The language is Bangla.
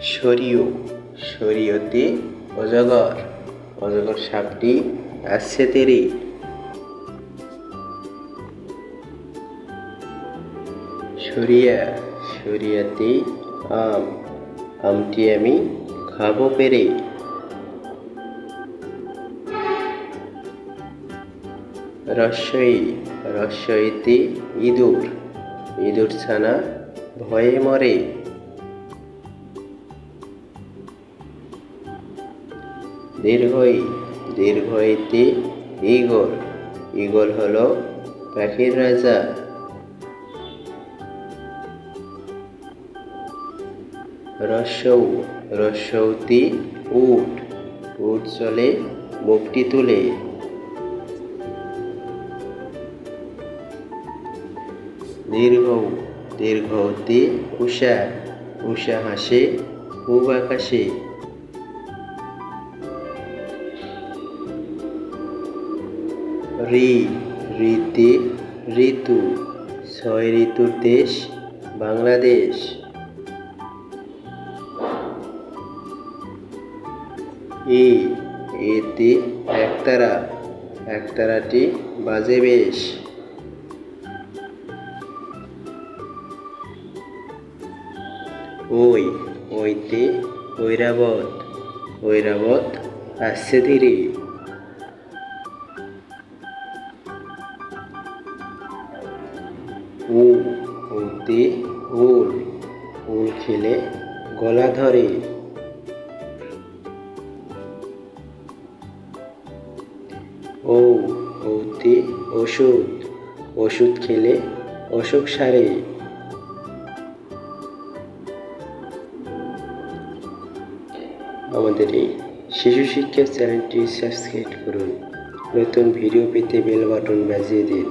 সরিয় সরিয়তে অজগর অজগর সাপটি আসছে তেরে। সরিয়া সরিয়াতে আম আমটি আমি খাবো পেরে। রস্বই রস্বইতে ইঁদুর ইঁদুর ছানা ভয়ে মরে। দীর্ঘই দীর্ঘইতে ঈগল ঈগল হলো পাখির রাজা। রস্যৌ রস্যৌতে উট উট চলে মুখটি তুলে। দীর্ঘৌ দীর্ঘৌতে উষা উষা হাসে পূব আকাশে। ঋ ঋতে ঋতু ছয় ঋতুর দেশ বাংলাদেশ। এতে একতারা একতারাটি বাজে বেশ। ওইতে ঐরাবত ঐরাবত আসছে ধীরে। ওতে ওল ওল খেলে গলা ধরে। ওতে ওষুধ ওষুধ খেলে অসুখ সারে। আমাদের এই শিশু শিক্ষা চ্যানেলটি সাবস্ক্রাইব করুন। নতুন ভিডিও পেতে বেল বাটন বাজিয়ে দিন।